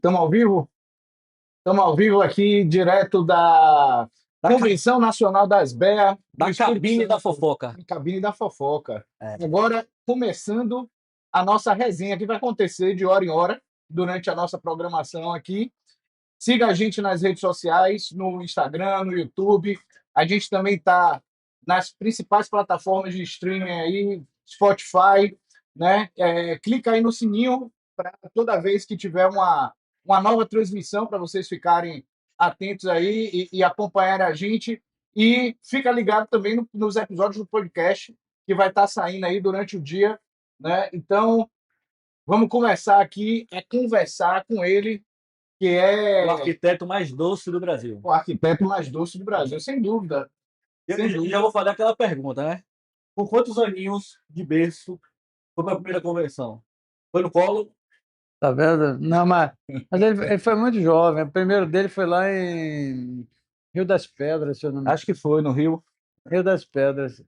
Estamos ao vivo? Estamos ao vivo aqui, direto da Da, ca- Convenção Nacional das BEA, do da Espírito cabine da Santo, fofoca. em Cabine da Fofoca. É. Agora, começando a nossa resenha, que vai acontecer de hora em hora, durante a nossa programação aqui. Siga a gente nas redes sociais, no Instagram, no YouTube. A gente também está nas principais plataformas de streaming aí, Spotify, né? Clica aí no sininho para toda vez que tiver uma nova transmissão para vocês ficarem atentos aí e acompanhar a gente. E fica ligado também nos episódios do podcast que vai estar saindo aí durante o dia, né? Então, vamos começar aqui a conversar com ele, que O é arquiteto mais doce do Brasil. o arquiteto mais doce do Brasil, sem dúvida. Eu Sem já dúvida. vou fazer aquela pergunta, né? Com quantos aninhos de berço foi para a primeira convenção? Foi no colo? Tá vendo? Não, mas ele foi muito jovem. O primeiro dele foi lá em Rio das Pedras, se eu não me engano. Acho que foi no Rio. Rio das Pedras.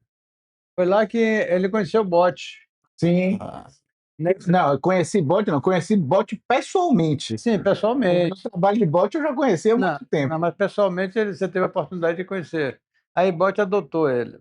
Foi lá que ele conheceu o Bote. Sim. Não, eu conheci Bote pessoalmente. Sim, O pessoalmente. trabalho de Bote eu já conheci há muito tempo. Não, mas pessoalmente você teve a oportunidade de conhecer. Aí Bote adotou ele.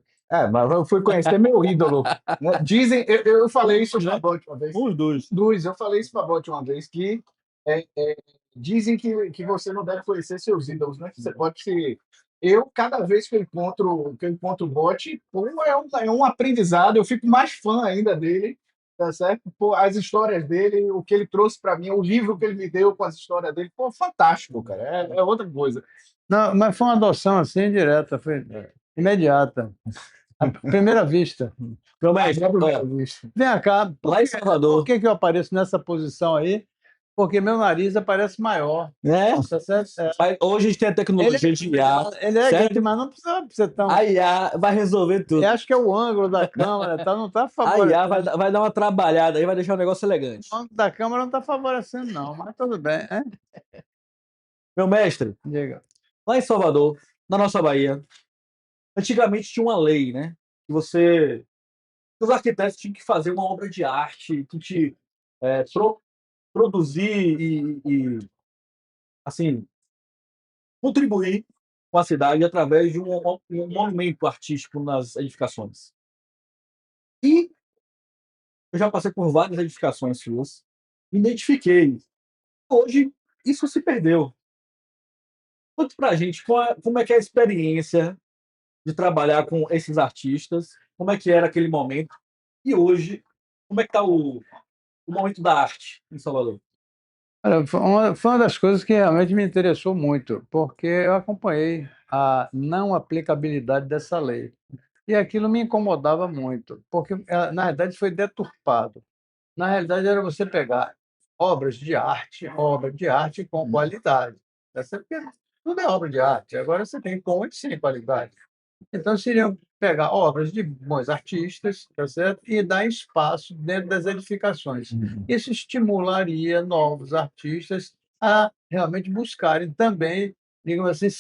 Mas eu fui conhecer meu ídolo. Né? Dizem, eu falei isso para Bote uma vez. Os dois. Eu falei isso para Bote uma vez, que é, é, dizem que você não deve conhecer seus ídolos, né? Você pode se. Eu, cada vez que eu encontro o Bote, pô, é um aprendizado, eu fico mais fã ainda dele, tá certo? Pô, as histórias dele, o que ele trouxe para mim, o livro que ele me deu com as histórias dele, pô, fantástico, cara, é outra coisa. Não, mas foi uma adoção assim direta, foi imediata. À primeira vista. Meu mestre, Agora, ó, bicho. Vem cá, lá em por Salvador, que que eu apareço nessa posição aí? Porque meu nariz aparece maior. né? Tá certo? Mas hoje a gente tem a tecnologia de IA, Ele é grande, certo? mas não precisa ser tão. A IA vai resolver tudo. Eu acho que é o ângulo da câmera, tá? Não está A IA favorecendo. vai dar uma trabalhada aí, vai deixar o negócio elegante. O ângulo da câmera não está favorecendo, não, mas tudo bem, hein? Meu mestre, Diga. lá em Salvador, na nossa Bahia, antigamente tinha uma lei, né? Os arquitetos tinham que fazer uma obra de arte, tinham que produzir assim, contribuir com a cidade através de um monumento artístico nas edificações. E eu já passei por várias edificações suas, me identifiquei. Hoje, isso se perdeu. Conte pra gente como é que é a experiência de trabalhar com esses artistas, como é que era aquele momento, e hoje, como é que está o momento da arte em Salvador? Olha, foi uma das coisas que realmente me interessou muito, porque eu acompanhei a não aplicabilidade dessa lei. E aquilo me incomodava muito, porque, na realidade, foi deturpado. Na realidade, era você pegar obra de arte com qualidade. Tá certo? Porque tudo é obra de arte. Agora você tem com e sem qualidade. Então, seriam pegar obras de bons artistas, tá certo? E dar espaço dentro das edificações. Isso estimularia novos artistas a realmente buscarem também, digamos assim,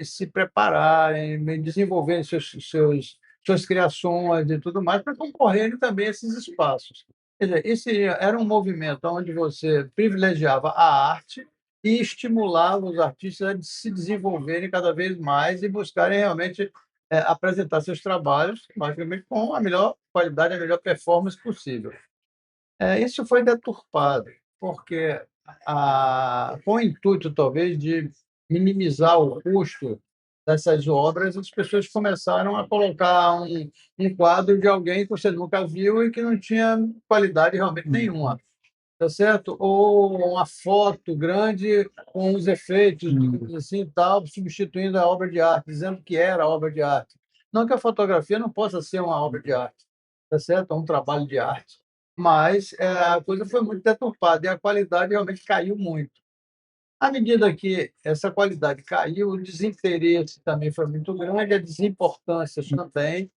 se prepararem, desenvolverem suas criações e tudo mais, para concorrerem também a esses espaços. Quer dizer, esse era um movimento onde você privilegiava a arte e estimulava os artistas a se desenvolverem cada vez mais e buscarem realmente apresentar seus trabalhos, logicamente, com a melhor qualidade, a melhor performance possível. Isso foi deturpado, porque com o intuito, talvez, de minimizar o custo dessas obras, as pessoas começaram a colocar um quadro de alguém que você nunca viu e que não tinha qualidade realmente nenhuma, tá certo? Ou uma foto grande com os efeitos, digamos assim, e tal, substituindo a obra de arte, dizendo que era obra de arte. Não que a fotografia não possa ser uma obra de arte, tá certo? É um trabalho de arte. Mas a coisa foi muito deturpada e a qualidade realmente caiu muito. À medida que essa qualidade caiu, o desinteresse também foi muito grande, a desimportância também,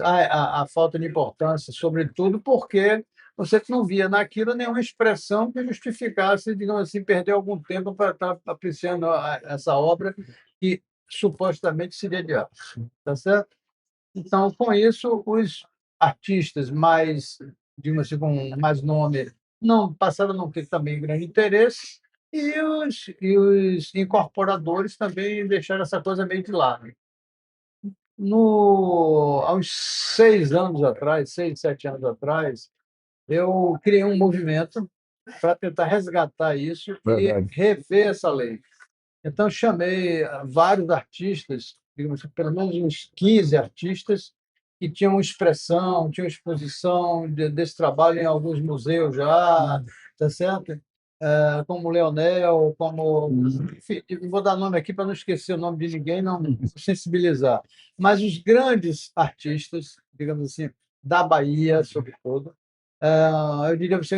a falta de importância, sobretudo porque você não via naquilo nenhuma expressão que justificasse, digamos assim, perder algum tempo para estar apreciando essa obra que supostamente seria de arte, tá certo? Então, com isso, os artistas mais, digamos assim, com mais nome, não passaram a não ter também grande interesse, E os incorporadores também deixaram essa coisa meio de lado. Há uns 6 anos atrás, 6, 7 anos atrás, eu criei um movimento para tentar resgatar isso Verdade. e rever essa lei. Então, chamei vários artistas, digamos, assim, pelo menos uns 15 artistas, que tinham expressão, tinham exposição desse trabalho em alguns museus já, tá certo? Como o Leonel, como. Enfim, eu vou dar nome aqui para não esquecer o nome de ninguém, não sensibilizar. Mas os grandes artistas, digamos assim, da Bahia, sobretudo, eu diria que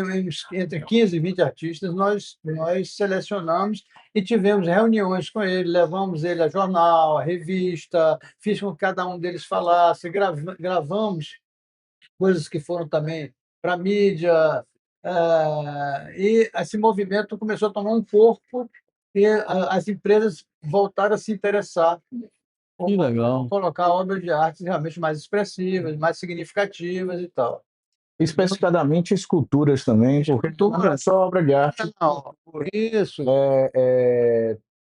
entre 15 e 20 artistas, nós selecionamos e tivemos reuniões com ele, levamos ele a jornal, a revista, fiz com que cada um deles falasse, gravamos coisas que foram também para a mídia, e esse movimento começou a tomar um corpo e as empresas voltaram a se interessar Que legal. colocar obras de arte realmente mais expressivas, mais significativas e tal. Especificadamente esculturas também, porque não é só obra de arte. Não, isso.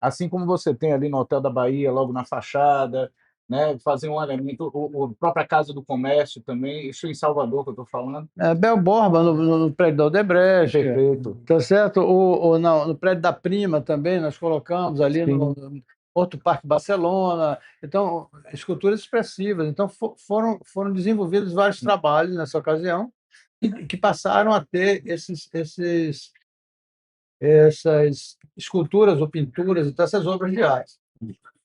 Assim como você tem ali no Hotel da Bahia, logo na fachada, né, fazer um elemento, a própria Casa do Comércio também, isso em Salvador que eu estou falando. Bel Borba, no prédio da Odebrecht. Perfeito. Tá certo? No prédio da Prima também, nós colocamos ali no outro Parque Barcelona. Então, esculturas expressivas. Então, foram desenvolvidos vários trabalhos nessa ocasião que passaram a ter essas esculturas ou pinturas, então, essas obras de arte.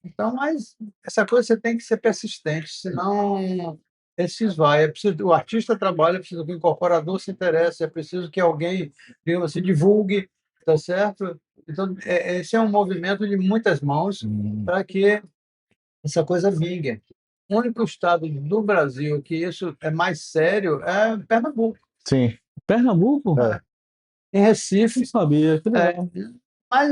Então, mas essa coisa você tem que ser persistente, senão esse esvai. O artista trabalha, é preciso que o incorporador se interesse, é preciso que alguém, digamos assim, divulgue, tá certo? Então, esse é um movimento de muitas mãos para que essa coisa vingue. O único estado do Brasil que isso é mais sério é Pernambuco. Sim. Pernambuco? Em Recife, Não sabia. Que legal.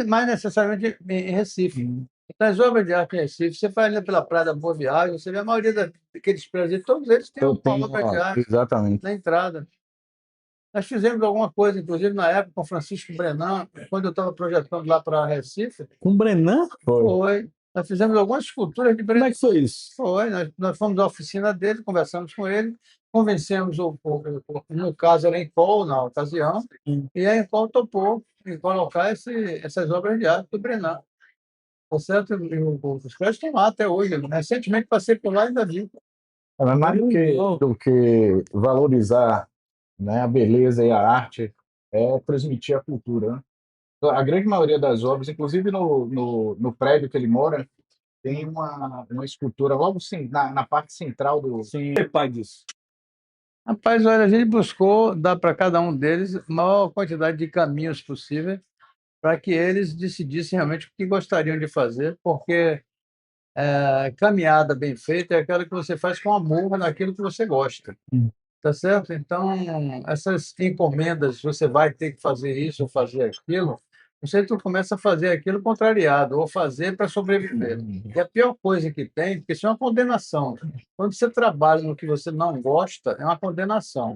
mais necessariamente em Recife. Nas obras de arte em Recife, você vai ali pela Praia da Boa Viagem, você vê a maioria daqueles prédios, todos eles têm Eu uma tenho, obra de arte exatamente. na entrada. Nós fizemos alguma coisa, inclusive na época, com Francisco Brenan, quando eu estava projetando lá para Recife. Com Brenan? Foi. Nós fizemos algumas esculturas de Como Brenan. é que foi isso? Foi. Nós fomos à oficina dele, conversamos com ele, convencemos, no caso, era a Encol, na ocasião, e a Encol topou em colocar essas obras de arte do Brenan. Tá certo? Os prédios estão lá até hoje. Recentemente passei por lá e ainda vi. Mas mais do que valorizar, né, a beleza e a arte, é transmitir a cultura, né? A grande maioria das obras, inclusive no prédio que ele mora, tem uma escultura logo na parte central do. Sim, pai disso. Rapaz, olha, a gente buscou dar para cada um deles a maior quantidade de caminhos possível para que eles decidissem realmente o que gostariam de fazer, porque caminhada bem feita é aquela que você faz com amor naquilo que você gosta. Tá certo? Então, essas encomendas, você vai ter que fazer isso ou fazer aquilo, você tu começa a fazer aquilo contrariado, ou fazer para sobreviver. E a pior coisa que tem, porque isso é uma condenação. Quando você trabalha no que você não gosta, é uma condenação.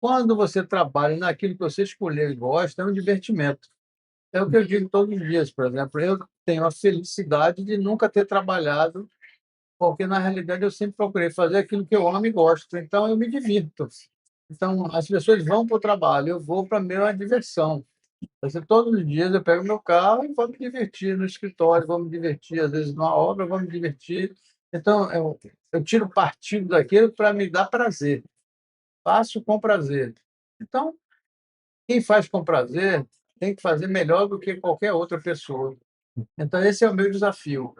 Quando você trabalha naquilo que você escolheu e gosta, é um divertimento. É o que eu digo todos os dias, por exemplo. Eu tenho a felicidade de nunca ter trabalhado, porque na realidade eu sempre procurei fazer aquilo que eu amo e gosto, então eu me divirto. Então as pessoas vão para o trabalho, eu vou para a minha diversão. Assim, todos os dias eu pego meu carro e vou me divertir no escritório, vou me divertir, às vezes numa obra, vou me divertir. Então eu tiro partido daquilo para me dar prazer, faço com prazer. Então, quem faz com prazer tem que fazer melhor do que qualquer outra pessoa. Então, esse é o meu desafio.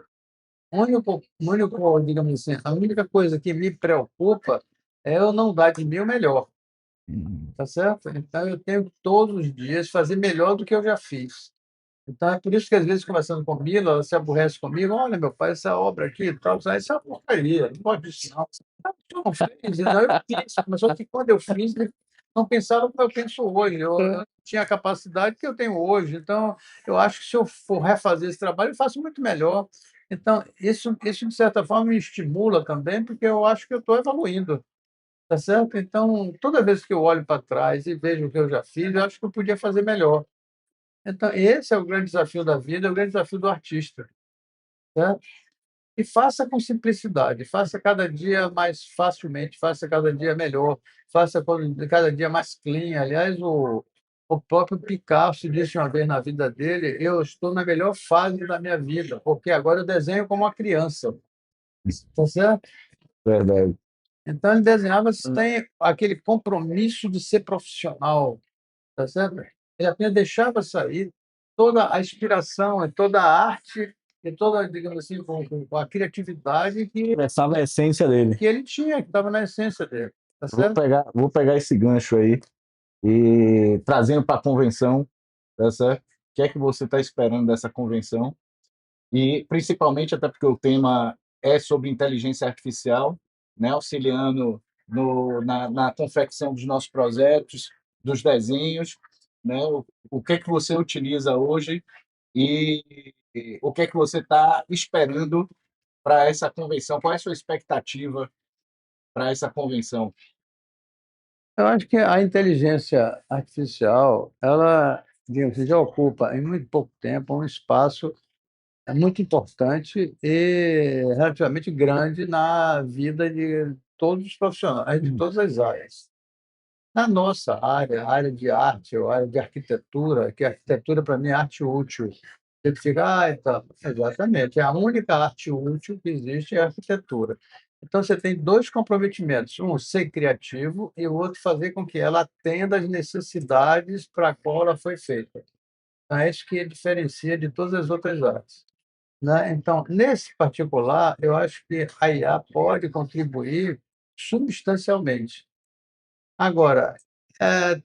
Digamos assim, a única coisa que me preocupa é eu não dar de mim o melhor, tá certo? Então, eu tenho que todos os dias fazer melhor do que eu já fiz. Então, é por isso que, às vezes, conversando com a Mila, ela se aborrece comigo. Olha, meu pai, essa obra aqui, e tal, isso é uma porcaria, não pode disso, não. Eu não fiz, não, eu fiz, mas só que quando eu fiz, não pensava como eu penso hoje. Eu não tinha a capacidade que eu tenho hoje. Então, eu acho que se eu for refazer esse trabalho, eu faço muito melhor. Então, isso de certa forma, me estimula também, porque eu acho que eu estou evoluindo, tá certo? Então, toda vez que eu olho para trás e vejo o que eu já fiz, eu acho que eu podia fazer melhor. Então, esse é o grande desafio da vida, é o grande desafio do artista, certo? E faça com simplicidade, faça cada dia mais facilmente, faça cada dia melhor, faça cada dia mais clean. Aliás, o próprio Picasso disse uma vez na vida dele: eu estou na melhor fase da minha vida, porque agora eu desenho como uma criança. Tá certo? Verdade. Então, ele desenhava sem aquele compromisso de ser profissional, tá certo? Ele apenas deixava sair toda a inspiração e toda a arte e toda, digamos assim, com a criatividade Expressava a essência dele. que ele tinha, que estava na essência dele, tá certo? Vou pegar esse gancho aí e trazendo para a convenção, tá certo? O que é que você está esperando dessa convenção? E principalmente até porque o tema é sobre inteligência artificial, né, auxiliando na confecção dos nossos projetos, dos desenhos, né, o que é que você utiliza hoje e o que é que você está esperando para essa convenção? Qual é a sua expectativa para essa convenção? Eu acho que a inteligência artificial, ela, digamos, já ocupa em muito pouco tempo um espaço muito importante e relativamente grande na vida de todos os profissionais, de todas as áreas. Na nossa área, a área de arte ou área de arquitetura, que a arquitetura para mim é arte útil. Você fica, então, exatamente, é a única arte útil que existe é a arquitetura. Então você tem dois comprometimentos, um ser criativo e o outro fazer com que ela atenda às necessidades para a qual ela foi feita. Então, é isso que a diferencia de todas as outras artes, né? Então, nesse particular, eu acho que a IA pode contribuir substancialmente. Agora,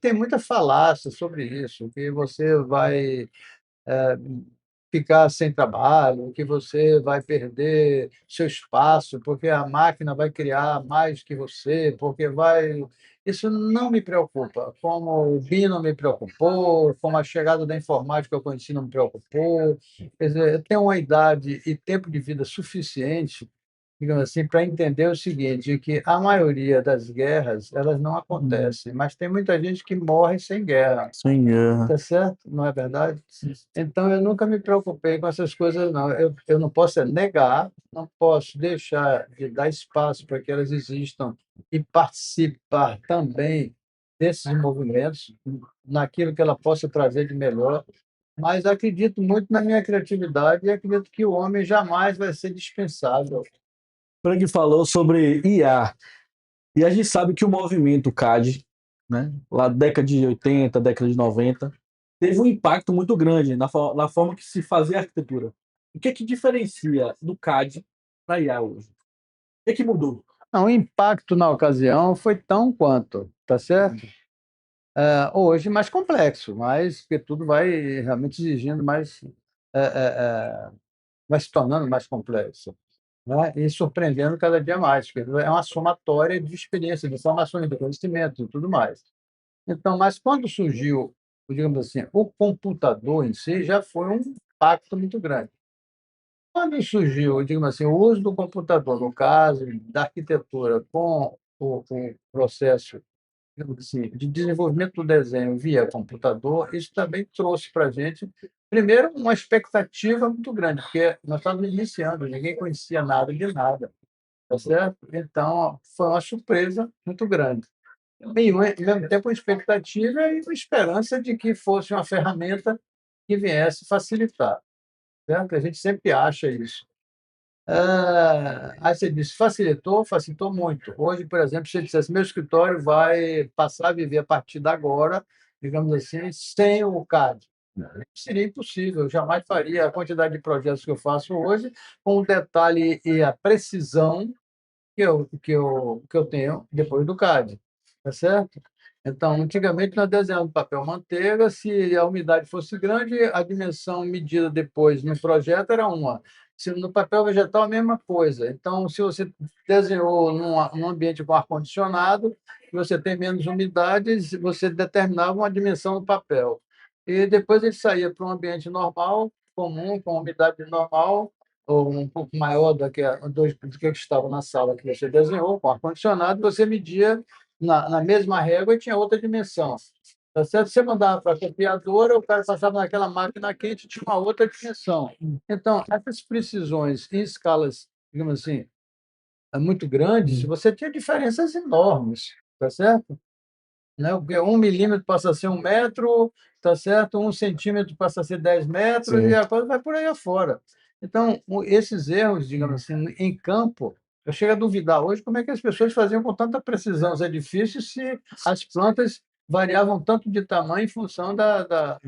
tem muita falácia sobre isso, que você vai ficar sem trabalho, que você vai perder seu espaço, porque a máquina vai criar mais que você, porque vai. Isso não me preocupa, como o BIM não me preocupou, como a chegada da informática que eu conheci não me preocupou. Quer dizer, eu tenho uma idade e tempo de vida suficiente, digamos assim, para entender o seguinte, que a maioria das guerras, elas não acontecem, mas tem muita gente que morre sem guerra. Sem guerra. Tá certo? Não é verdade? Então, eu nunca me preocupei com essas coisas, não. Eu não posso negar, não posso deixar de dar espaço para que elas existam e participar também desses movimentos, naquilo que ela possa trazer de melhor, mas acredito muito na minha criatividade e acredito que o homem jamais vai ser dispensável. Frank falou sobre IA. E a gente sabe que o movimento CAD, né, lá da década de 80, década de 90, teve um impacto muito grande na forma que se fazia a arquitetura. O que é que diferencia do CAD para a IA hoje? O que é que mudou? Não, o impacto na ocasião foi tão quanto, tá certo? Hoje mais complexo, mas porque tudo vai realmente exigindo mais, eh, eh, vai se tornando mais complexo, né? E surpreendendo cada dia mais, porque é uma somatória de experiência, de informações, de conhecimento e tudo mais. Então, mas quando surgiu, digamos assim, o computador em si, já foi um impacto muito grande. Quando surgiu, digamos assim, o uso do computador, no caso da arquitetura, com o processo, digamos assim, de desenvolvimento do desenho via computador, isso também trouxe para a gente, primeiro, uma expectativa muito grande, porque nós estávamos iniciando, ninguém conhecia nada de nada, tá certo? Então, foi uma surpresa muito grande. E, ao mesmo tempo, uma expectativa e uma esperança de que fosse uma ferramenta que viesse facilitar, certo? A gente sempre acha isso. Aí você disse, facilitou, facilitou muito. Hoje, por exemplo, se você dissesse, meu escritório vai passar a viver a partir de agora, digamos assim, sem o CAD. Seria impossível, eu jamais faria a quantidade de projetos que eu faço hoje, com o detalhe e a precisão que eu tenho depois do CAD, tá certo? Então, antigamente nós desenhávamos papel manteiga, se a umidade fosse grande, a dimensão medida depois no projeto era uma. Se no papel vegetal, a mesma coisa. Então, se você desenhou num ambiente com ar-condicionado, você tem menos umidade, você determinava uma dimensão do papel. E depois ele saía para um ambiente normal, comum, com umidade normal, ou um pouco maior do que estava na sala que você desenhou, com ar-condicionado, você media na mesma régua e tinha outra dimensão. Tá certo? Você mandava para a copiadora, o cara passava naquela máquina quente, tinha uma outra dimensão. Então, essas precisões em escalas, digamos assim, muito grandes, você tinha diferenças enormes, tá certo? Né? Porque 1 milímetro passa a ser 1 metro, tá certo? 1 centímetro passa a ser 10 metros e Sim. a coisa vai por aí afora. Então, esses erros, digamos assim, em campo, eu chego a duvidar hoje como é que as pessoas faziam com tanta precisão os edifícios se as plantas variavam tanto de tamanho em função da, da,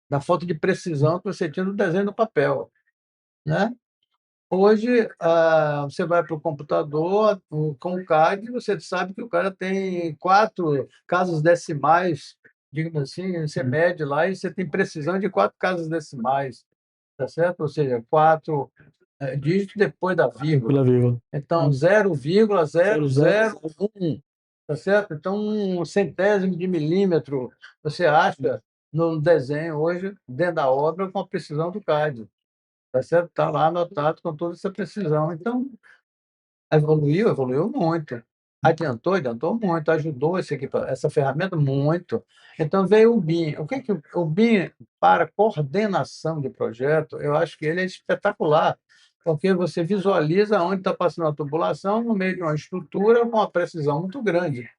da falta de precisão que você tinha no desenho do papel, né? Hoje, você vai para o computador, com o CAD, você sabe que o cara tem 4 casas decimais, digamos assim, você mede lá e você tem precisão de 4 casas decimais, tá certo? Ou seja, 4 dígitos depois da vírgula. Pela vírgula. Então, 0,001, tá certo? Então, 1/100º de milímetro você acha no desenho hoje, dentro da obra, com a precisão do CAD. Tá certo? Está lá anotado com toda essa precisão. Então, evoluiu muito. Adiantou muito, ajudou essa ferramenta muito. Então, veio o BIM. O que que o BIM, para coordenação de projeto, eu acho que ele é espetacular, porque você visualiza onde está passando a tubulação no meio de uma estrutura com uma precisão muito grande.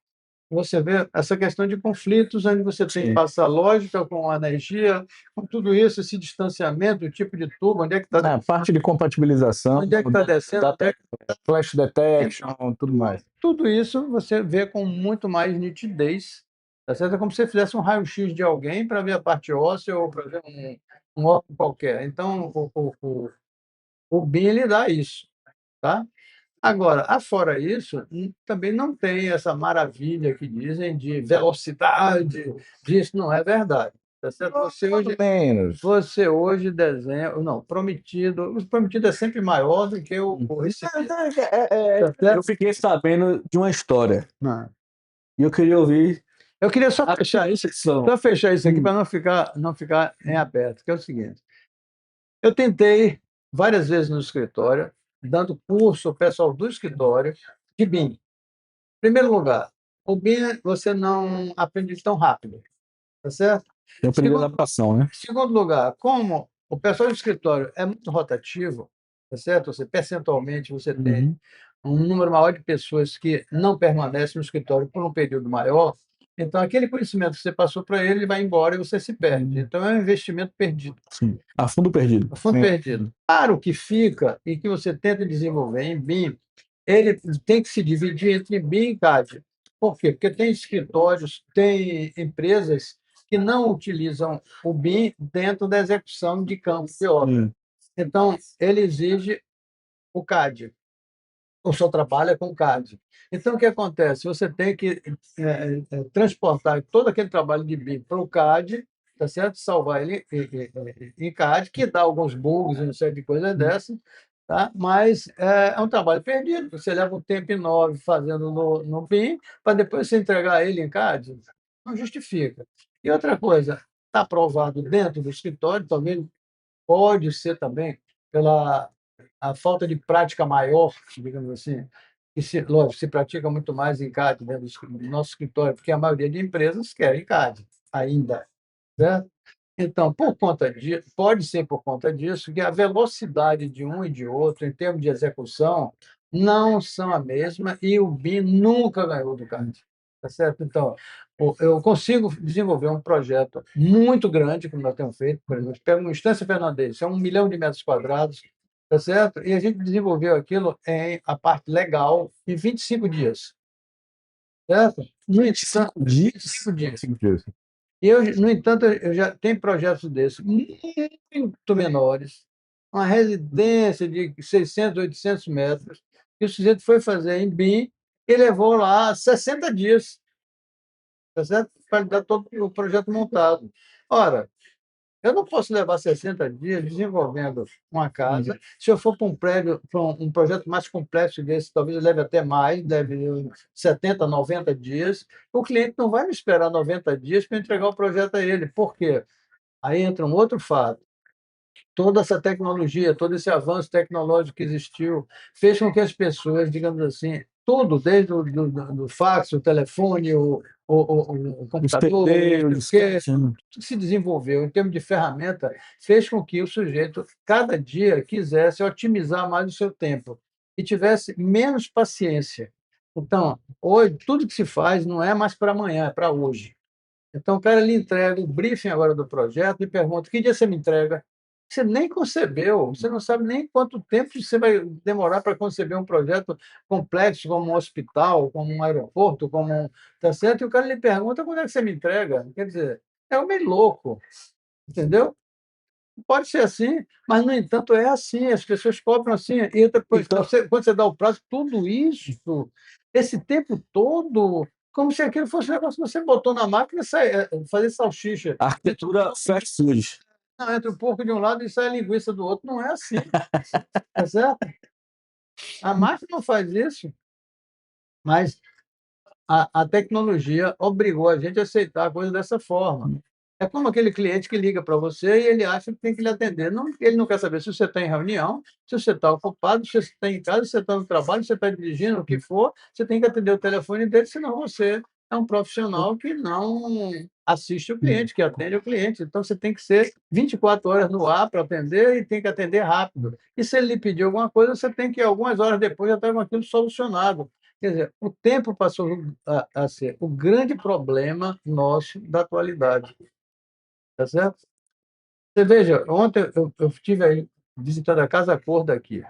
Você vê essa questão de conflitos, onde você tem que Sim. passar lógica com energia, com tudo isso, esse distanciamento, o tipo de tubo, onde é que está A parte de compatibilização, onde é que está descendo, onde é que flash detection, tudo mais. tudo isso você vê com muito mais nitidez. Tá certo? É como se você fizesse um raio-x de alguém para ver a parte óssea ou para ver um órgão qualquer. Então, o BIM ele dá isso. Tá? Agora, afora isso, também não tem essa maravilha que dizem de velocidade, disso não é verdade. Tá certo? Menos. Você hoje desenha. Não, o prometido é sempre maior do que o recebido. Tá Eu certo? fiquei sabendo de uma história Não. e eu queria ouvir Eu queria só a fechar isso, percepção. aqui para não ficar em aberto, que é o seguinte. Eu tentei várias vezes no escritório, dando curso ao pessoal do escritório de BIM. Em primeiro lugar, o BIM você não aprende tão rápido, tá certo? Tem um período de adaptação, né? Segundo lugar, como o pessoal do escritório é muito rotativo, tá certo? Percentualmente, você tem um número maior de pessoas que não permanecem no escritório por um período maior, então aquele conhecimento que você passou para ele vai embora e você se perde. Então é um investimento perdido. Sim. A fundo perdido. A fundo perdido. Para o que fica e que você tenta desenvolver em BIM, ele tem que se dividir entre BIM e CAD. Por quê? Porque tem escritórios, tem empresas que não utilizam o BIM dentro da execução de campo de obra. Então, ele exige o CAD, ou só trabalha com CAD. Então, o que acontece? Você tem que transportar todo aquele trabalho de BIM para o CAD, tá certo? Salvar ele em CAD, que dá alguns bugs e uma série de coisas dessas, tá? Mas é um trabalho perdido. Você leva um tempo enorme fazendo no BIM para depois você entregar ele em CAD. Não justifica. E outra coisa, está aprovado dentro do escritório, talvez pode ser também pela a falta de prática maior, digamos assim, que lógico, se pratica muito mais em CAD dentro do nosso escritório, porque a maioria de empresas querem CAD ainda, certo? Então, por conta disso, pode ser por conta disso que a velocidade de um e de outro, em termos de execução, não são a mesma e o BIM nunca ganhou do CAD. Tá certo? Então, eu consigo desenvolver um projeto muito grande, como nós temos feito, por exemplo, pega uma Estância Fernandes, é 1 milhão de metros quadrados, tá certo? E a gente desenvolveu aquilo em a parte legal em 25 dias, certo? No entanto, 25 dias. E eu, no entanto, eu já tenho projetos desses muito menores, uma residência de 600, 800 metros, que o sujeito foi fazer em BIM e levou lá 60 dias, tá certo? Para dar todo o projeto montado. Ora, eu não posso levar 60 dias desenvolvendo uma casa. Se eu for para um prédio, para um projeto mais complexo desse, talvez leve até mais, deve 70, 90 dias. O cliente não vai me esperar 90 dias para entregar o projeto a ele. Por quê? Aí entra um outro fato. Toda essa tecnologia, todo esse avanço tecnológico que existiu, fez com que as pessoas, digamos assim, tudo, desde do fax, o telefone, o computador, CD, o o que disquete, né? se desenvolveu em termos de ferramenta, fez com que o sujeito, cada dia, quisesse otimizar mais o seu tempo e tivesse menos paciência. Então, hoje, tudo que se faz não é mais para amanhã, é para hoje. Então, o cara lhe entrega o briefing agora do projeto e pergunta: que dia você me entrega? Você nem concebeu, você não sabe nem quanto tempo você vai demorar para conceber um projeto complexo, como um hospital, como um aeroporto, como um. Tá certo? E o cara lhe pergunta: quando é que você me entrega? Quer dizer, é um meio louco, entendeu? Pode ser assim, mas, no entanto, é assim, as pessoas cobram assim. E outra coisa, Então, quando você dá o prazo, tudo isso, esse tempo todo, como se aquilo fosse um negócio que você botou na máquina e fazer salsicha. a arquitetura fast food. Não, entra o porco de um lado e sai a linguiça do outro. Não é assim, tá certo? A máquina não faz isso, mas a tecnologia obrigou a gente a aceitar a coisa dessa forma. É como aquele cliente que liga para você e ele acha que tem que lhe atender. Não, ele não quer saber se você está em reunião, se você está ocupado, se você está em casa, se você está no trabalho, se você está dirigindo, o que for, você tem que atender o telefone dele, senão você é um profissional que não assiste o cliente, que atende o cliente. Então, você tem que ser 24 horas no ar para atender e tem que atender rápido. E se ele lhe pedir alguma coisa, você tem que, algumas horas depois, já estar com aquilo solucionado. Quer dizer, o tempo passou a ser o grande problema nosso da atualidade, tá certo? Você veja, ontem eu estive aí visitando a Casa Cor daqui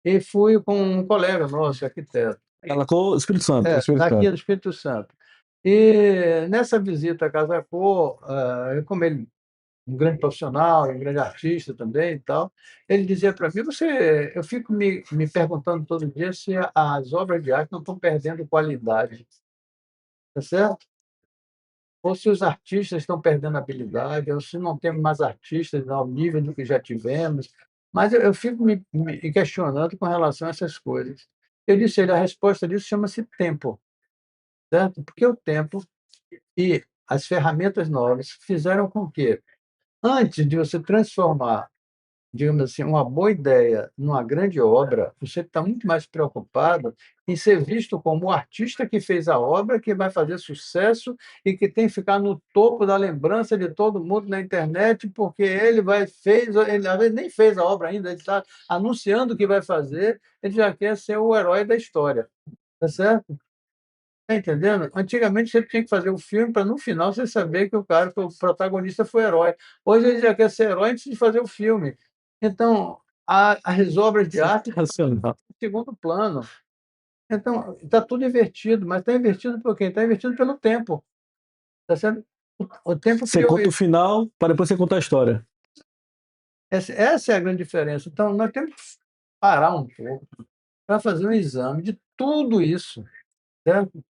e fui com um colega nosso, arquiteto, Ela com o Espírito Santo. Espírito daqui Santo. do Espírito Santo. E nessa visita à Casa Cor, como ele um grande profissional, um grande artista também e tal, ele dizia para mim: eu fico me perguntando todo dia se as obras de arte não estão perdendo qualidade, tá certo? Ou se os artistas estão perdendo habilidade, ou se não temos mais artistas ao nível do que já tivemos. Mas eu fico me questionando com relação a essas coisas. Eu disse a ele: a resposta disso chama-se tempo, certo? Porque o tempo e as ferramentas novas fizeram com que, antes de você transformar, digamos assim, uma boa ideia numa grande obra, você está muito mais preocupado em ser visto como o artista que fez a obra, que vai fazer sucesso e que tem que ficar no topo da lembrança de todo mundo na internet, porque ele às vezes nem fez a obra ainda, ele está anunciando que vai fazer, ele já quer ser o herói da história, tá certo? Tá entendendo? Antigamente você tinha que fazer o filme para no final você saber que que o protagonista foi herói. Hoje ele já quer ser herói antes de fazer o filme. Então, as obras de arte estão Sensacional. em segundo plano. Então, está tudo invertido, mas está invertido por quê? Está invertido pelo tempo. Tá certo? O tempo Você criou conta o isso. final para depois você contar a história. Essa é a grande diferença. Então, nós temos que parar um pouco para fazer um exame de tudo isso, certo?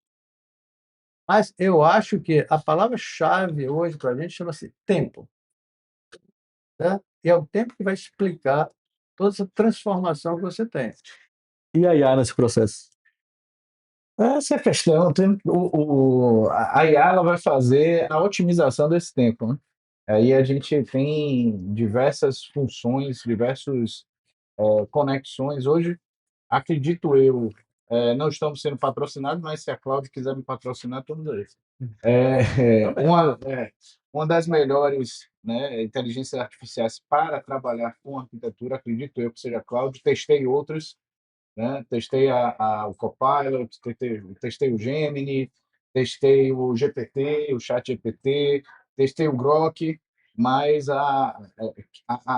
Mas eu acho que a palavra-chave hoje para a gente chama-se tempo, né? E é o tempo que vai explicar toda essa transformação que você tem. E a IA nesse processo? Essa é a questão. A IA ela vai fazer a otimização desse tempo, né? Aí a gente tem diversas funções, diversas conexões. Hoje, acredito eu, não estamos sendo patrocinados, mas se a Cláudia quiser me patrocinar, estamos aí. Uma das melhores, né, inteligências artificiais para trabalhar com arquitetura, acredito eu que seja a Cláudia. Testei outras, né? Testei o Copilot, testei o Gemini, testei o GPT, o ChatGPT, testei o Grok, mas a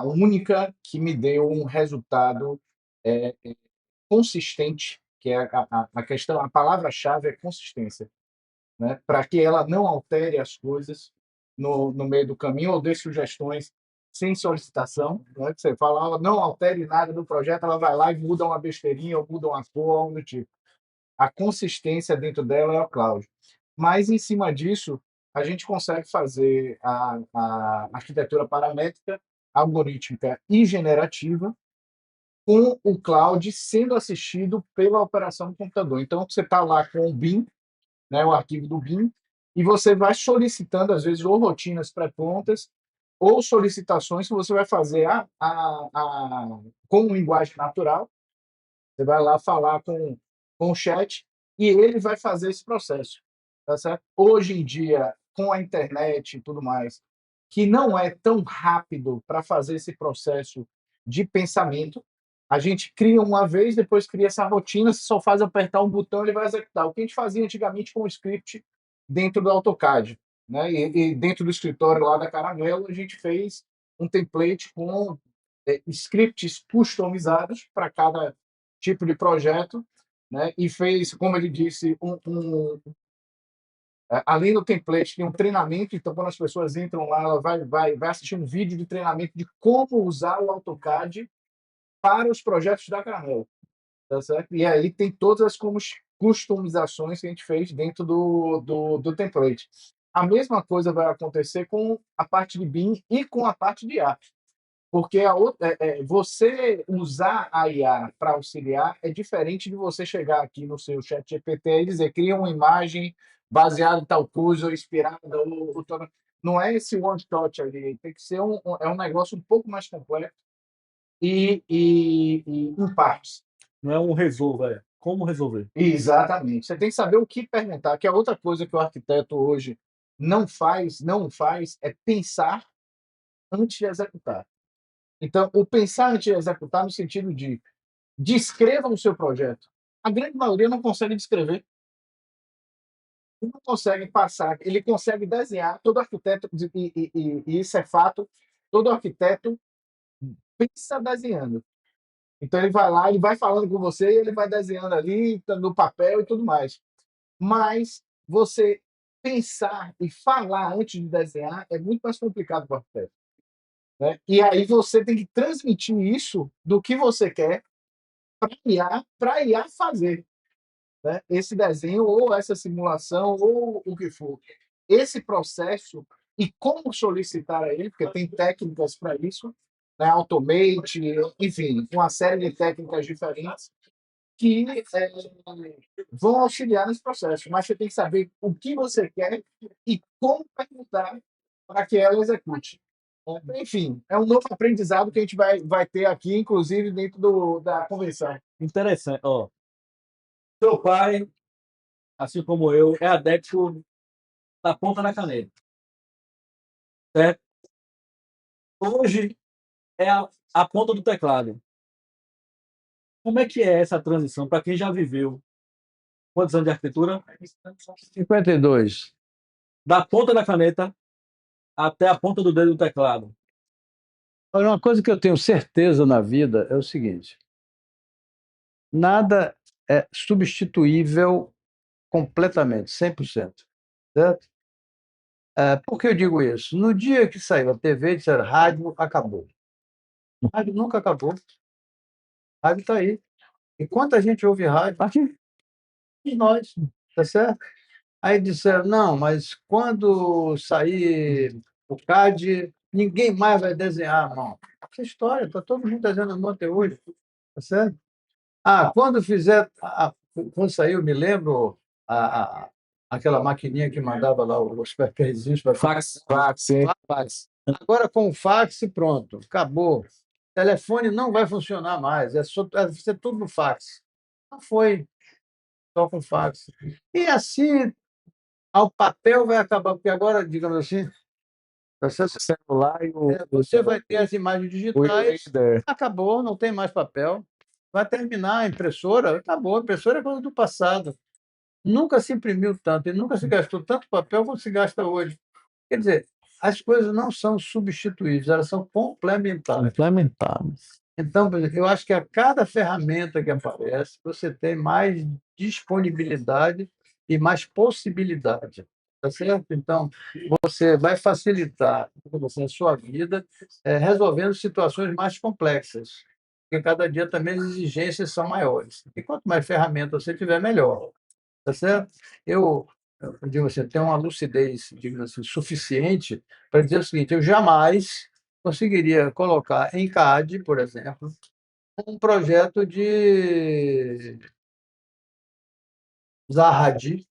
única que me deu um resultado é, consistente, que é a questão, a palavra-chave é consistência, né? Para que ela não altere as coisas no meio do caminho ou dê sugestões sem solicitação, né? Que você fala: não altere nada do projeto, ela vai lá e muda uma besteirinha ou muda uma cor, algo do tipo. A consistência dentro dela é o cloud. Mas, em cima disso, a gente consegue fazer a arquitetura paramétrica, algorítmica e generativa com o cloud sendo assistido pela operação do computador. Então, você está lá com o BIM, né, o arquivo do BIM, e você vai solicitando, às vezes, ou rotinas pré-prontas, ou solicitações que você vai fazer com linguagem natural. Você vai lá falar com o chat e ele vai fazer esse processo, tá certo? Hoje em dia, com a internet e tudo mais, que não é tão rápido para fazer esse processo de pensamento, a gente cria uma vez, depois cria essa rotina, você só faz apertar um botão, ele vai executar. O que a gente fazia antigamente com o script dentro do AutoCAD, né? E dentro do escritório lá da Caramelo, a gente fez um template com scripts customizados para cada tipo de projeto, né? E fez, como ele disse, além do template, tem um treinamento. Então, quando as pessoas entram lá, ela vai assistir um vídeo de treinamento de como usar o AutoCAD para os projetos da Caramelo, tá certo? E aí tem todas as customizações que a gente fez dentro do template. A mesma coisa vai acontecer com a parte de BIM e com a parte de arte. Porque você usar a IA para auxiliar é diferente de você chegar aqui no seu chat GPT e dizer, cria uma imagem baseada em tal coisa, ou inspirada, não é esse one touch ali, tem que ser um negócio um pouco mais complexo e em partes. Não é um resolva, é como resolver. Exatamente. Você tem que saber o que perguntar, que é outra coisa que o arquiteto hoje não faz é pensar antes de executar. Então, o pensar antes de executar no sentido de descreva o seu projeto. A grande maioria não consegue descrever, não consegue passar, ele consegue desenhar, todo arquiteto, e isso é fato, todo arquiteto pensa desenhando. Então, ele vai lá, ele vai falando com você, e ele vai desenhando ali, no papel e tudo mais. Mas você pensar e falar antes de desenhar é muito mais complicado para o arquiteto, né? E aí você tem que transmitir isso do que você quer para a IA fazer, né? Esse desenho ou essa simulação ou o que for. Esse processo e como solicitar a ele, porque tem técnicas para isso, né? Automate, enfim, uma série de técnicas diferentes que vão auxiliar nesse processo, mas você tem que saber o que você quer e como perguntar para que ela execute. Enfim, é um novo aprendizado que a gente vai ter aqui, inclusive dentro da convenção. Interessante. Ó, seu pai, assim como eu, é adepto da ponta na caneta, certo? Hoje é a ponta do teclado. Como é que é essa transição para quem já viveu? Quantos anos de arquitetura? 52. Da ponta da caneta até a ponta do dedo do teclado. Olha, uma coisa que eu tenho certeza na vida é o seguinte: nada é substituível completamente, 100%. Certo? Por que eu digo isso? No dia que saiu a TV, disseram rádio acabou. Rádio nunca acabou. Rádio está aí. E quanta gente ouve rádio? Aqui. E nós, tá certo? Aí disseram, não, mas quando sair o CAD, ninguém mais vai desenhar à mão. Essa história, está todo mundo desenhando à mão até hoje, tá certo? Quando fizer, quando saiu, me lembro, a, a- aquela maquininha que mandava lá os papeizinhos para Fax. fax. Agora com o fax, pronto, acabou. Telefone não vai funcionar mais, vai ser tudo no fax. Não foi, só com fax. E assim, ao papel vai acabar, porque agora, digamos assim, você, Celular e você vai ter as imagens digitais, e-reader. acabou, não tem mais papel. Vai terminar a impressora, acabou. A impressora é coisa do passado. Nunca se imprimiu tanto e nunca se gastou tanto papel quanto se gasta hoje. Quer dizer, as coisas não são substituíveis, elas são complementares. Implementados. Então, por exemplo, eu acho que a cada ferramenta que aparece, você tem mais disponibilidade e mais possibilidade. Tá certo? Então, você vai facilitar a sua vida resolvendo situações mais complexas, porque cada dia também as exigências são maiores. E quanto mais ferramentas você tiver, melhor. Tá certo? Eu digo assim, eu tenho uma lucidez, digamos assim, suficiente para dizer o seguinte: eu jamais conseguiria colocar em CAD, por exemplo, um projeto de Zaha Hadid.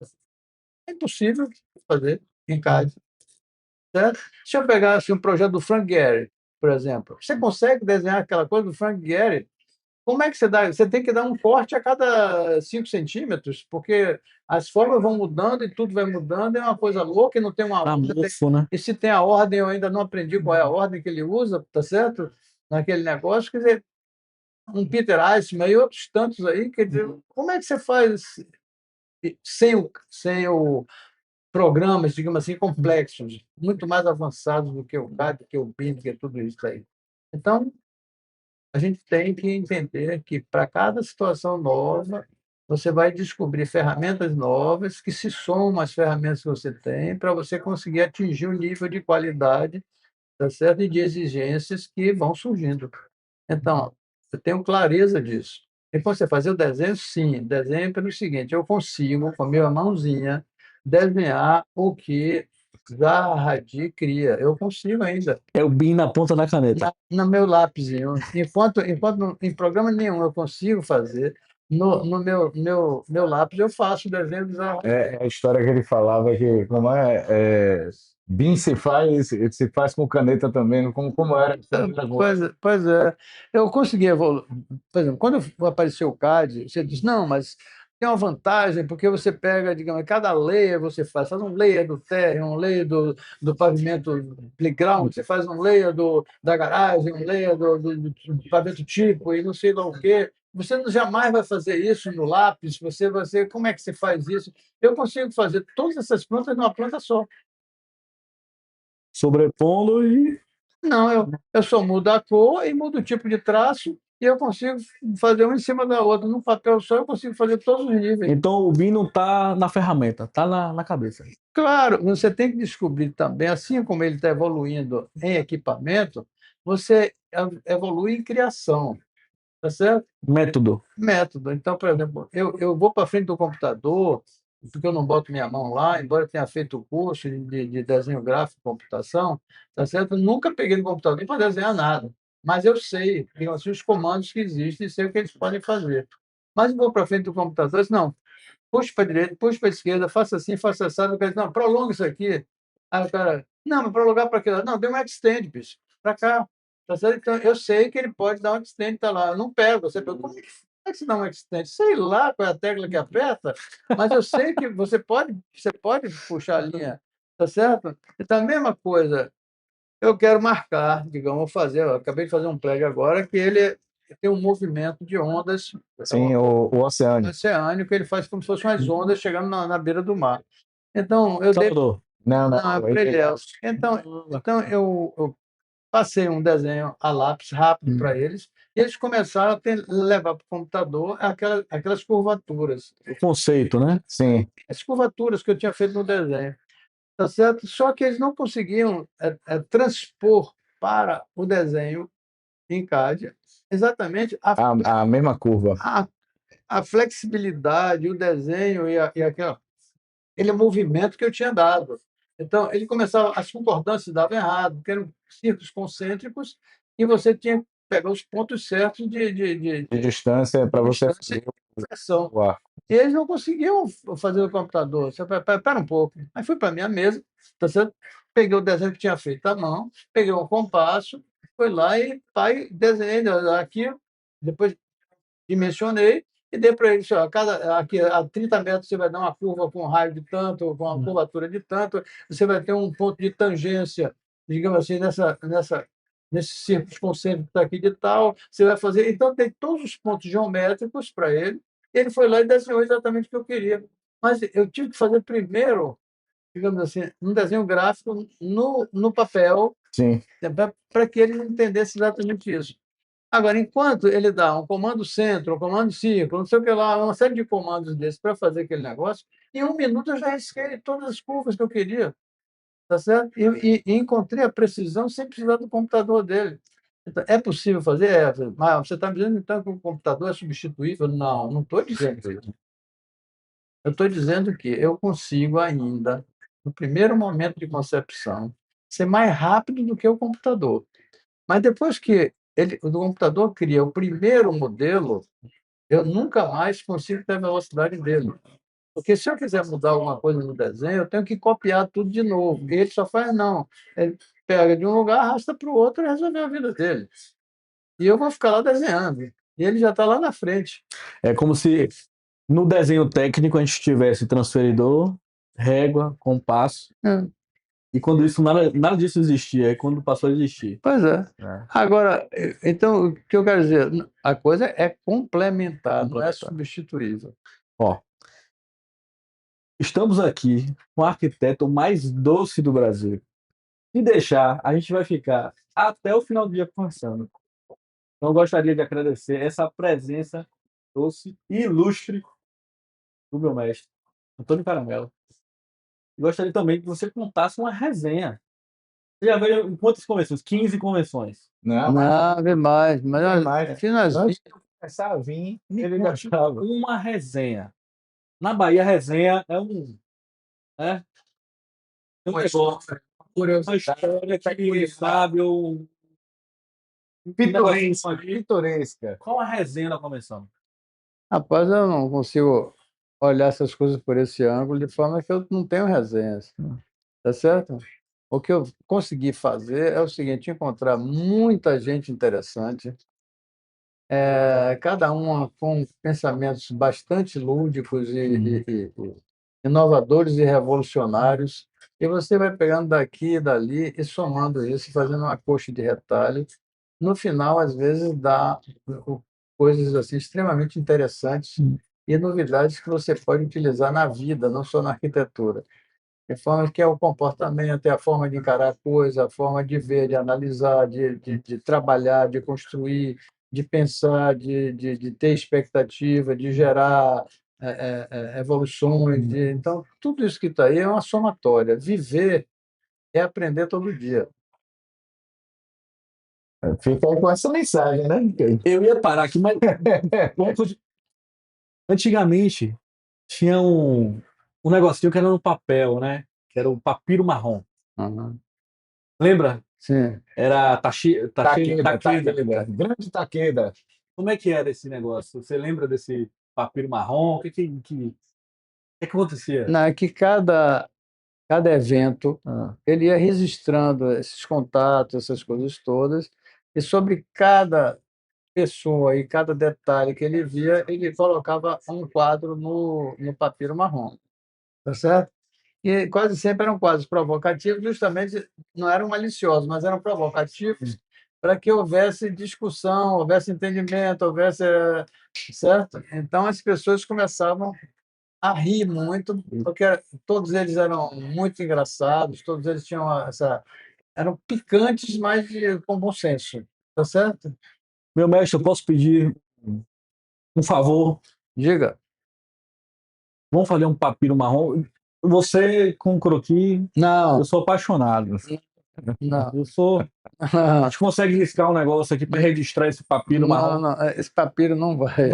É impossível fazer em CAD, certo? Se eu pegar assim, um projeto do Frank Gehry, por exemplo, você consegue desenhar aquela coisa do Frank Gehry Como é que você dá? Você tem que dar um corte a cada 5 centímetros, porque as formas vão mudando e tudo vai mudando, é uma coisa louca e não tem uma Tá ordem. mofo, né? E se tem a ordem, eu ainda não aprendi qual é a ordem que ele usa, tá certo? Naquele negócio, quer dizer, um Peter Eisman e outros tantos aí, quer dizer, como é que você faz sem o programas, digamos assim, complexos, muito mais avançados do que o CAD, do que o BIM, do que tudo isso aí? Então, a gente tem que entender que para cada situação nova, você vai descobrir ferramentas novas que se somam às ferramentas que você tem para você conseguir atingir o nível de qualidade, tá certo? E de exigências que vão surgindo. Então, eu tenho clareza disso. Depois você fazer o desenho, sim. Desenho pelo seguinte: eu consigo, com a minha mãozinha, desenhar o que Zaha Hadid cria. Eu consigo ainda. É o BIM na ponta da caneta. No meu lápisinho. Enquanto em programa nenhum eu consigo fazer, no meu lápis eu faço o desenho do Zaha Hadid. É a história que ele falava que como BIM se faz com caneta também, como era. Pois é. Eu consegui evoluir. Por exemplo, quando apareceu o CAD, você disse, não, mas tem uma vantagem, porque você pega, digamos, cada layer você faz um layer do térreo, um layer do pavimento playground, você faz um layer da garagem, um layer do pavimento tipo, e não sei lá o quê. Você jamais vai fazer isso no lápis, como é que você faz isso? Eu consigo fazer todas essas plantas numa planta só. Sobrepondo e Não, eu só mudo a cor e mudo o tipo de traço e eu consigo fazer um em cima da outra. Num papel só eu consigo fazer todos os níveis. então o BIM não tá na ferramenta, tá na cabeça. Claro, você tem que descobrir também, assim como ele está evoluindo em equipamento, você evolui em criação, tá certo? Método. Método. Então, por exemplo, eu vou para frente do computador, porque eu não boto minha mão lá, embora eu tenha feito o curso de desenho gráfico e computação, tá certo? Eu nunca peguei no computador para desenhar nada, mas eu sei, digamos assim, os comandos que existem e sei o que eles podem fazer. Mas eu vou para frente do computador e disse, não, puxa para a direita, puxa para a esquerda, faça assim, faça assado. O cara diz, não, prolonga isso aqui. Aí o cara, não, mas prolongar para aquele lado. Não, dê um extend, bicho, para cá. Tá certo? Então, eu sei que ele pode dar um extend, tá lá. Eu não pego. Você pergunta, como é que você dá um extend? Sei lá qual é a tecla que aperta, mas eu sei que você pode puxar a linha, tá certo? Então, a mesma coisa, eu quero marcar, digamos, eu acabei de fazer um prego agora que ele tem um movimento de ondas Sim, o oceano. oceânico, ele faz como se fossem umas ondas chegando na beira do mar. Então, eu dei. Salvador. Não, Não, é para Ilhéus. Então eu passei um desenho a lápis rápido para eles, e eles começaram a levar para o computador aquelas curvaturas. O conceito, né? Sim. As curvaturas que eu tinha feito no desenho. Tá certo? Só que eles não conseguiam transpor para o desenho em CAD exatamente A mesma curva. a flexibilidade, o desenho e aquele movimento que eu tinha dado. Então, ele começava, as concordâncias davam errado, porque eram círculos concêntricos e você tinha que pegar os pontos certos de De distância para você distância e pressão. o arco. E eles não conseguiam fazer no computador. Você fala, espera um pouco. Aí fui para a minha mesa, tá certo? Peguei o desenho que tinha feito à mão, peguei um compasso, fui lá e pai, desenhei aqui, depois dimensionei e dei para ele, ó, aqui a 30 metros você vai dar uma curva com um raio de tanto, com uma curvatura de tanto, você vai ter um ponto de tangência, digamos assim, nesse círculo concêntrico que está aqui de tal, você vai fazer. Então, tem todos os pontos geométricos para ele, e ele foi lá e desenhou exatamente o que eu queria. Mas eu tive que fazer primeiro, digamos assim, um desenho gráfico no papel, Sim. para que ele entendesse exatamente isso. Agora, enquanto ele dá um comando centro, um comando círculo, não sei o que lá, uma série de comandos desses para fazer aquele negócio, em 1 minuto eu já risquei todas as curvas que eu queria, tá certo? E encontrei a precisão sem precisar do computador dele. Então, é possível fazer? É. Mas você está me dizendo, então, que o computador é substituível? Não, não estou dizendo isso. Eu estou dizendo que eu consigo ainda, no primeiro momento de concepção, ser mais rápido do que o computador. Mas depois que o computador cria o primeiro modelo, eu nunca mais consigo ter a velocidade dele. Porque se eu quiser mudar alguma coisa no desenho, eu tenho que copiar tudo de novo. E ele só faz, não. Ele pega de um lugar, arrasta para o outro e resolve a vida dele. E eu vou ficar lá desenhando. E ele já está lá na frente. É como se no desenho técnico a gente tivesse transferidor, régua, compasso, É, e quando isso nada disso existia, é quando passou a existir. pois é. É. Agora, então, o que eu quero dizer, a coisa é complementar, não é Complementar. substituível. Ó, estamos aqui com o arquiteto mais doce do Brasil. Se deixar, a gente vai ficar até o final do dia conversando. Então, eu gostaria de agradecer essa presença doce e ilustre do meu mestre, Antônio Caramelo. E gostaria também que você contasse uma resenha. Você já veio em quantas convenções? 15 convenções. Não, Não, vem mais, mas tem olha, mais. finalzinho, Antes de eu começar a vir, Me ele já conte estava. uma resenha. Na Bahia, resenha é é um Uma negócio, história, uma uma curiosidade, história que, peculiar, sabe, um negocinho pitoresca, ali. pitoresca. Qual a resenha da convenção? rapaz, eu não consigo olhar essas coisas por esse ângulo, de forma que eu não tenho resenhas, tá certo? O que eu consegui fazer é o seguinte: encontrar muita gente interessante, cada uma com pensamentos bastante lúdicos e inovadores e revolucionários, e você vai pegando daqui e dali e somando isso, e fazendo uma coxa de retalho. No final, às vezes, dá coisas assim extremamente interessantes e novidades que você pode utilizar na vida, não só na arquitetura. De forma que é o comportamento, é a forma de encarar a coisa, a forma de ver, de analisar, de trabalhar, de construir, de pensar, de ter expectativa, de gerar evoluções. Então, tudo isso que está aí é uma somatória. Viver é aprender todo dia. Fica aí com essa mensagem, né? Eu ia parar aqui, mas antigamente tinha um negocinho que era no papel, né? Que era o papiro marrom. Uhum. Lembra? Sim. Era Taqueda, Taqueda. Taqueda, grande Taqueda. Como é que era esse negócio? Você lembra desse papiro marrom? O que acontecia? Não, é que cada evento Ah, ele ia registrando esses contatos, essas coisas todas, e sobre cada pessoa e cada detalhe que ele via, ele colocava um quadro no papiro marrom, tá certo? E quase sempre eram quadros provocativos, justamente não eram maliciosos, mas eram provocativos para que houvesse discussão, houvesse entendimento, houvesse, certo? Então as pessoas começavam a rir muito, porque todos eles eram muito engraçados, todos eles tinham eram picantes, mas com bom senso, tá certo? Meu mestre, eu posso pedir um favor? Diga. Vamos fazer um papiro marrom? Você com croquis, Não, eu sou apaixonado. não, Eu sou. A gente consegue riscar um negócio aqui para registrar esse papiro não, marrom. não, esse papiro não vai.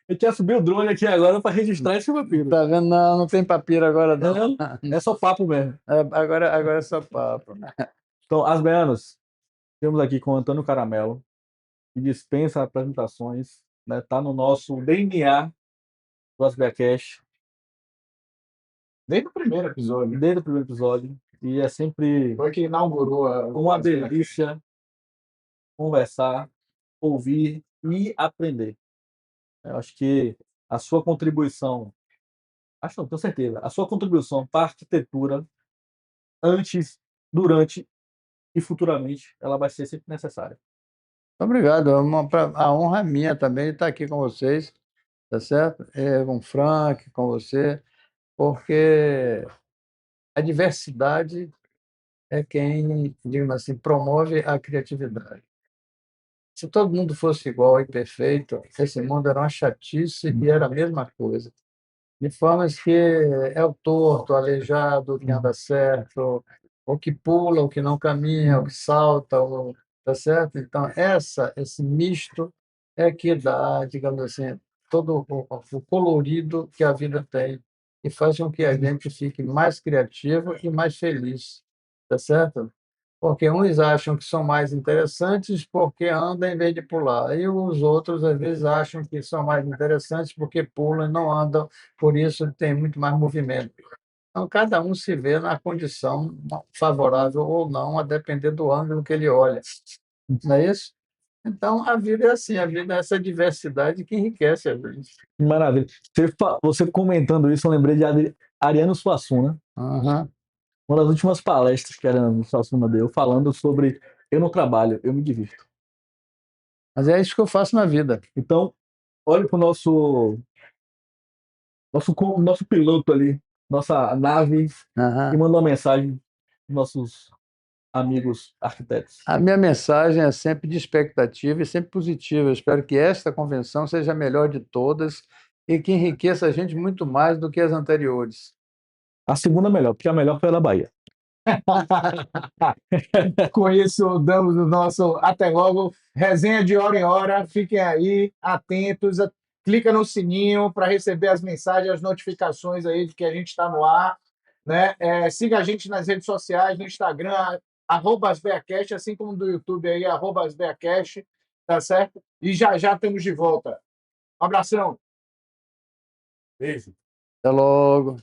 Eu tinha subido o drone aqui agora para registrar esse papiro. Tá vendo? Não, não tem papiro agora, não. É só papo mesmo. Agora é só papo. Então, Asbeanos, estamos aqui com o Antônio Caramelo, que dispensa apresentações, né? Tá no nosso DNA do Asbeacast, Desde o primeiro episódio. desde o primeiro episódio. E é sempre Foi que inaugurou uma delícia conversar, ouvir e aprender. Eu acho que a sua contribuição, acho não, tenho certeza, a sua contribuição para a arquitetura, antes, durante e futuramente, ela vai ser sempre necessária. Obrigado. A honra é minha também de estar aqui com vocês, tá certo? Com o Frank, com você, porque a diversidade é quem, digamos assim, promove a criatividade. Se todo mundo fosse igual e perfeito, esse mundo era uma chatice e era a mesma coisa. De formas que é o torto, o aleijado, o que anda certo, o que pula, o que não caminha, o que salta, tá certo? Então, esse misto é que dá, digamos assim, todo o colorido que a vida tem e faz com que a gente fique mais criativo e mais feliz, tá certo? Porque uns acham que são mais interessantes porque andam em vez de pular, e os outros, às vezes, acham que são mais interessantes porque pulam e não andam, por isso tem muito mais movimento. Então, cada um se vê na condição favorável ou não, a depender do ângulo que ele olha. Não é isso? Então, a vida é assim, a vida é essa diversidade que enriquece a gente. Que maravilha. Você comentando isso, eu lembrei de Ariano Suassuna, Aham. uma das últimas palestras que Ariano Suassuna deu, falando sobre eu não trabalho, eu me divirto. Mas é isso que eu faço na vida. Então, olhe para o nosso piloto ali, nossa nave, e Aham. manda uma mensagem para nossos amigos arquitetos. A minha mensagem é sempre de expectativa e sempre positiva. Eu espero que esta convenção seja a melhor de todas e que enriqueça a gente muito mais do que as anteriores. A segunda melhor, porque a melhor foi a da Bahia. Com isso, damos o nosso até logo. Resenha de hora em hora. Fiquem aí atentos. Clica no sininho para receber as mensagens, as notificações aí de que a gente está no ar. Né? Siga a gente nas redes sociais, no Instagram, @asbeacast, assim como do YouTube aí, @asbeacast, tá certo? E já já estamos de volta. Um abração. Beijo. Até logo.